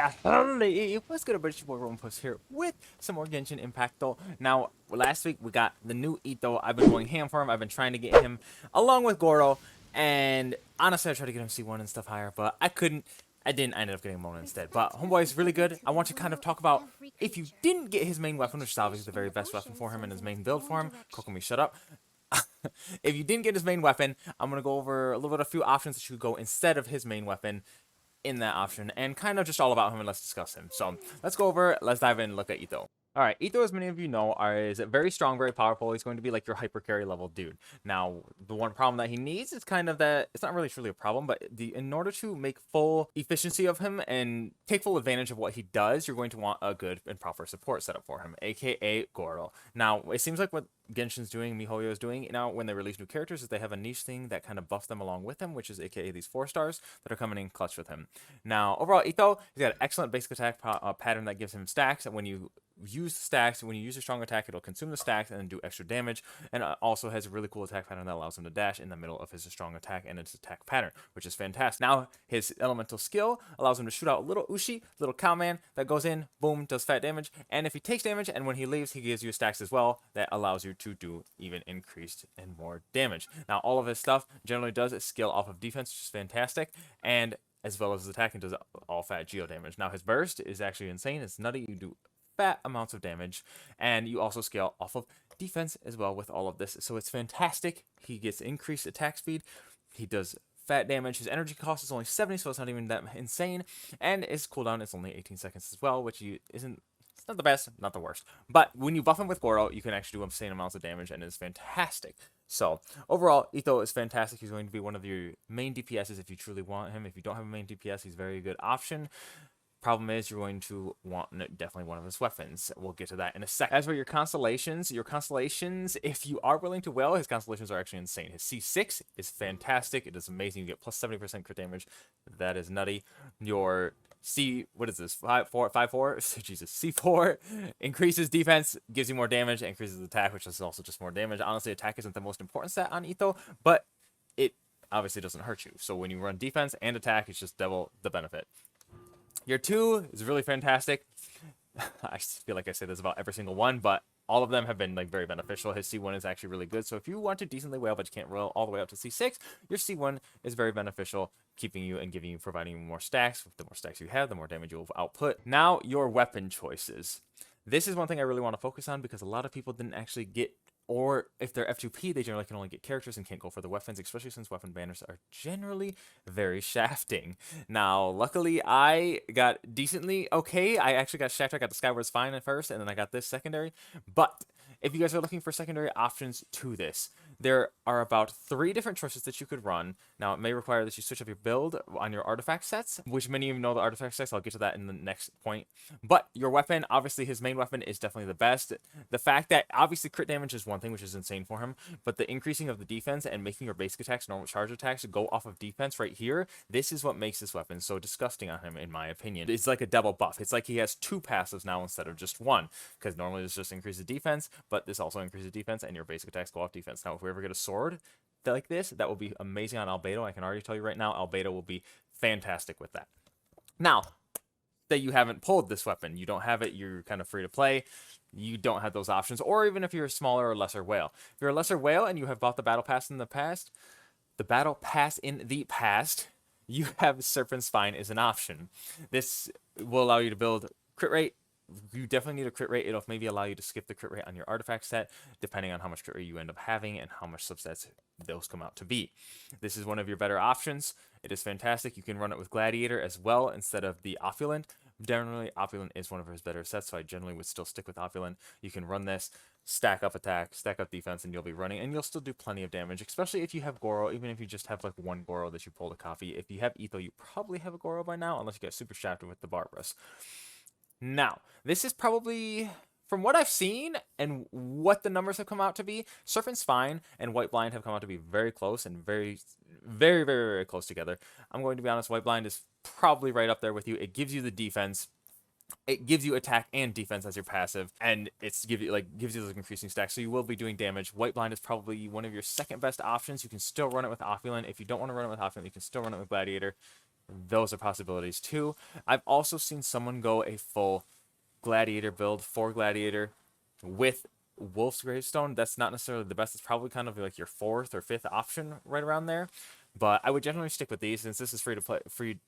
Hey, what's good, everybody? It's your boy Roman Puss here with some more Genshin Impact though. Now, last week we got the new Itto. I've been going ham for him. I've been trying to get him along with Goro, and honestly, I tried to get him C1 and stuff higher, but I couldn't. I didn't. I ended up getting Mona instead. But Homeboy is really good. I want to kind of talk about if you didn't get his main weapon, which is obviously the very best weapon for him and his main build for him. Kokomi, shut up. If you didn't get his main weapon, I'm going to go over a little bit of a few options that you could go instead of his main weapon in that option, and kind of just all about him, and let's discuss him. So let's go over, let's dive in and look at Itto. All right, Itto, as many of you know, is very strong, very powerful. He's going to be like your hyper carry level dude. Now, the one problem that he needs is kind of that it's not really truly a problem, but in order to make full efficiency of him and take full advantage of what he does, you're going to want a good and proper support setup for him, aka Goro. Now, it seems like what Genshin's doing, MiHoYo is doing now when they release new characters is they have a niche thing that kind of buffs them along with them, which is aka these 4-stars that are coming in clutch with him. Now, overall, Itto, he's got an excellent basic attack pattern that gives him stacks, and when you use stacks, when you use a strong attack, it'll consume the stacks and then do extra damage, and also has a really cool attack pattern that allows him to dash in the middle of his strong attack and its attack pattern, which is fantastic. Now, his elemental skill allows him to shoot out little Ushi, little cowman that goes in, boom, does fat damage, and if he takes damage and when he leaves, he gives you stacks as well that allows you to do even increased and more damage. Now, all of his stuff generally does its skill off of defense, which is fantastic, and as well as his attack, and does all fat geo damage. Now, his burst is actually insane. It's nutty. You do fat amounts of damage, and you also scale off of defense as well with all of this, so it's fantastic. He gets increased attack speed, he does fat damage, his energy cost is only 70, so it's not even that insane, and his cooldown is only 18 seconds as well, which isn't, it's not the best, not the worst. But when you buff him with Goro, you can actually do insane amounts of damage, and it's fantastic. So overall, Itto is fantastic. He's going to be one of your main DPSs if you truly want him. If you don't have a main DPS, he's a very good option. Problem is, you're going to want definitely one of his weapons. We'll get to that in a second. As for your constellations, if you are willing to whale, his constellations are actually insane. His C6 is fantastic. It is amazing. You get plus 70% crit damage. That is nutty. Your what is this? 5-4? Jesus. C4 increases defense, gives you more damage, increases attack, which is also just more damage. Honestly, attack isn't the most important stat on Itto, but it obviously doesn't hurt you. So when you run defense and attack, it's just double the benefit. Your 2 is really fantastic. I feel like I say this about every single one, but all of them have been like very beneficial. His C1 is actually really good. So if you want to decently whale, but you can't roll all the way up to C6, your C1 is very beneficial, keeping you and giving you, providing you more stacks. The more stacks you have, the more damage you'll output. Now, your weapon choices. This is one thing I really want to focus on because a lot of people didn't actually get, or if they're F2P, they generally can only get characters and can't go for the weapons, especially since weapon banners are generally very shafting. Now, luckily, I got decently okay. I actually got shafted. I got the Skyward Spine at first, and then I got this secondary. But if you guys are looking for secondary options to this, there are about 3 different choices that you could run. Now, it may require that you switch up your build on your artifact sets, which many of you know the artifact sets. I'll get to that in the next point. But your weapon, obviously, his main weapon is definitely the best. The fact that, obviously, crit damage is one thing, which is insane for him, but the increasing of the defense and making your basic attacks, normal charge attacks, go off of defense right here, this is what makes this weapon so disgusting on him, in my opinion. It's like a double buff. It's like he has 2 passives now instead of just 1, because normally this just increases defense, but this also increases defense, and your basic attacks go off defense. Now, if we ever get a sword like this, that will be amazing on Albedo. I can already tell you right now, Albedo will be fantastic with that. Now, that you haven't pulled this weapon, you don't have it, you're kind of free to play, you don't have those options, or even if you're a smaller or lesser whale. If you're a lesser whale and you have bought the battle pass in the past, you have Serpent Spine as an option. This will allow you to build crit rate. You definitely need a crit rate. It'll maybe allow you to skip the crit rate on your artifact set, depending on how much crit rate you end up having and how much subsets those come out to be. This is one of your better options. It is fantastic. You can run it with Gladiator as well instead of the Opulent. Generally, Opulent is one of his better sets, so I generally would still stick with Opulent. You can run this, stack up attack, stack up defense, and you'll be running, and you'll still do plenty of damage, especially if you have Goro, even if you just have like 1 Goro that you pulled a copy. If you have Itto, you probably have a Goro by now, unless you get super shafted with the Barbarous. Now, this is probably, from what I've seen and what the numbers have come out to be, Serpent Spine and White Blind have come out to be very close and very, very, very, very close together. I'm going to be honest, White Blind is probably right up there with you. It gives you the defense. It gives you attack and defense as your passive, and it's gives you those increasing stacks, so you will be doing damage. White Blind is probably one of your second best options. You can still run it with Opulent. If you don't want to run it with Opulent, you can still run it with Gladiator. those are possibilities too. I've also seen someone go a full Gladiator build for Gladiator with Wolf's Gravestone. That's not necessarily the best. It's probably kind of like your fourth or fifth option right around there. But I would generally stick with these since this is free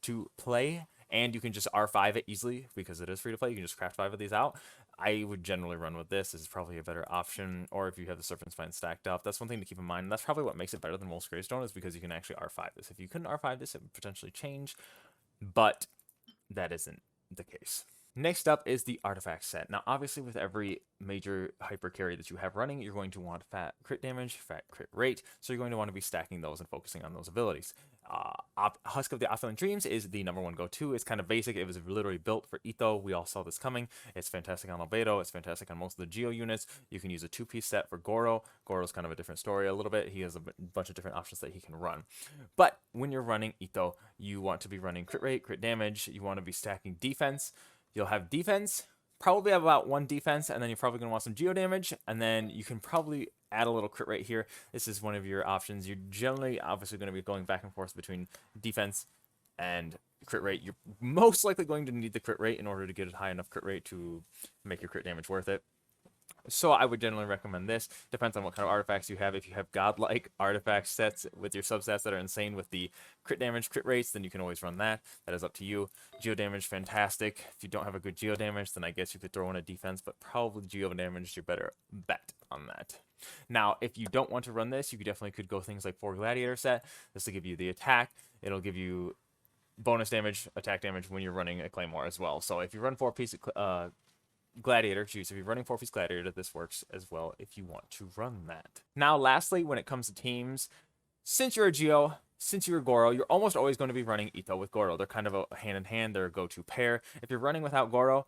to play, and you can just R5 it easily because it is free to play. You can just craft 5 of these out. I would generally run with this. This is probably a better option. Or if you have the Serpent Spine stacked up, that's one thing to keep in mind. And that's probably what makes it better than Wolf's Gravestone is because you can actually R5 this. If you couldn't R5 this, it would potentially change, but that isn't the case. Next up is the artifact set. Now, obviously, with every major hyper carry that you have running, you're going to want fat crit damage, fat crit rate, so you're going to want to be stacking those and focusing on those abilities. Husk of the Opulent Dreams is the number one go-to. It's kind of basic. It was literally built for Etho. We all saw this coming. It's fantastic on Albedo. It's fantastic on most of the Geo units. You can use a 2-piece set for Goro. Goro's kind of a different story a little bit. He has a bunch of different options that he can run. But when you're running Etho, you want to be running crit rate, crit damage. You want to be stacking defense. You'll have defense, probably have about 1 defense, and then you're probably going to want some geo damage, and then you can probably add a little crit rate here. This is one of your options. You're generally obviously going to be going back and forth between defense and crit rate. You're most likely going to need the crit rate in order to get a high enough crit rate to make your crit damage worth it. So I would generally recommend this. Depends on what kind of artifacts you have. If you have godlike artifact sets with your substats that are insane with the crit damage, crit rates, then you can always run that. That is up to you. Geo damage, fantastic. If you don't have a good geo damage, then I guess you could throw in a defense, but probably geo damage is your better bet on that. Now, if you don't want to run this, you definitely could go things like 4 Gladiator set. This will give you the attack. It'll give you bonus damage, attack damage when you're running a Claymore as well. So if you run 4-piece Gladiator, if you're running 4-piece Gladiator, this works as well if you want to run that. Now, lastly, when it comes to teams, since you're a Geo, since you're a Goro, you're almost always going to be running Etho with Goro. They're kind of a hand-in-hand. They're a go-to pair. If you're running without Goro,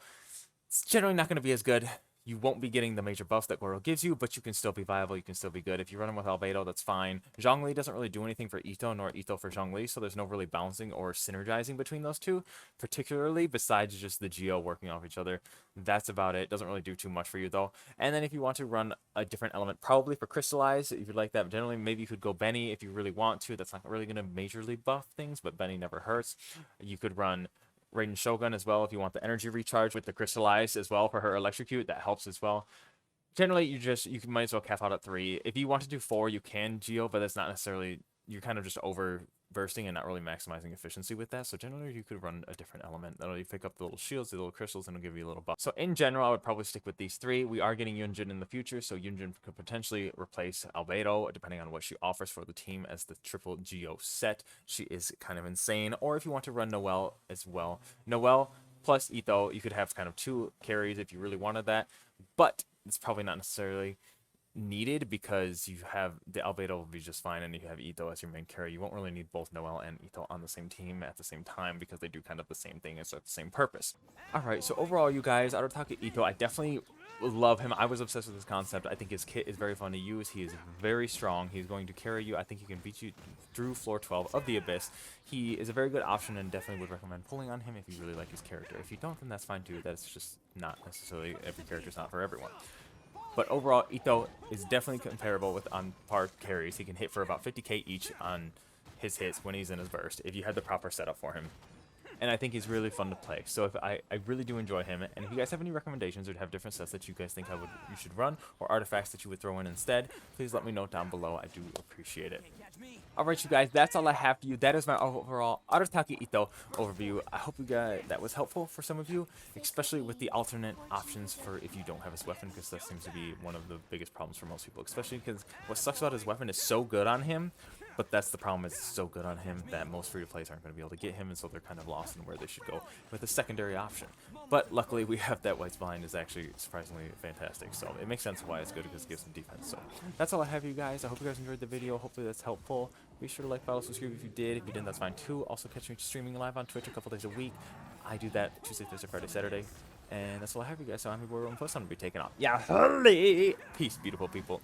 it's generally not going to be as good. You won't be getting the major buffs that Goro gives you, but you can still be viable. You can still be good. If you run him with Albedo, that's fine. Zhongli doesn't really do anything for Etho, nor Etho for Zhongli, so there's no really balancing or synergizing between those two, particularly besides just the Geo working off each other. That's about it. Doesn't really do too much for you, though. And then if you want to run a different element, probably for Crystallize, if you'd like that, but generally maybe you could go Benny if you really want to. That's not really going to majorly buff things, but Benny never hurts. You could run Raiden Shogun as well if you want the energy recharge with the Crystallize as well for her Electrocute. That helps as well. Generally, you might as well cap out at 3. If you want to do 4, you can Geo, but that's not necessarily, you're kind of just over bursting and not really maximizing efficiency with that. So generally, you could run a different element. That'll pick up the little shields, the little crystals, and it'll give you a little buff. So in general, I would probably stick with these 3. We are getting Yunjin in the future, so Yunjin could potentially replace Albedo, depending on what she offers for the team as the triple Geo set. She is kind of insane. Or if you want to run Noelle as well. Noelle plus Etho, you could have kind of 2 carries if you really wanted that. But it's probably not necessarily needed because you have the Albedo will be just fine and you have Etho as your main carry. You won't really need both Noelle and Etho on the same team at the same time because they do kind of the same thing and serve the same purpose. Alright, so overall, you guys, Arataka Etho, I definitely love him. I was obsessed with this concept. I think his kit is very fun to use. He is very strong. He's going to carry you. I think he can beat you through floor 12 of the Abyss. He is a very good option and definitely would recommend pulling on him if you really like his character. If you don't, then that's fine too. That's just not necessarily, every character is not for everyone. But overall, Etho is definitely comparable with on par carries. He can hit for about 50k each on his hits when he's in his burst if you had the proper setup for him. And I think he's really fun to play. So if I really do enjoy him. And if you guys have any recommendations or have different sets that you guys think you should run or artifacts that you would throw in instead, please let me know down below. I do appreciate it. Alright, you guys, that's all I have for you. That is my overall Arataka Etho overview. I hope you guys that was helpful for some of you, especially with the alternate options for if you don't have his weapon, because that seems to be one of the biggest problems for most people, especially because what sucks about his weapon is so good on him. But that's the problem, it's so good on him that most free-to-plays aren't going to be able to get him, and so they're kind of lost in where they should go with a secondary option. But luckily, we have that White's Blind is actually surprisingly fantastic, so it makes sense why it's good because it gives some defense. So that's all I have for you guys. I hope you guys enjoyed the video. Hopefully that's helpful. Be sure to like, follow, subscribe if you did. If you didn't, that's fine too. Also, catch me streaming live on Twitch a couple days a week. I do that Tuesday, Thursday, Friday, Saturday. And that's all I have for you guys. So I'm your boy, Roman Plus. I'm going to be taking off. Yeah, holy! Peace, beautiful people.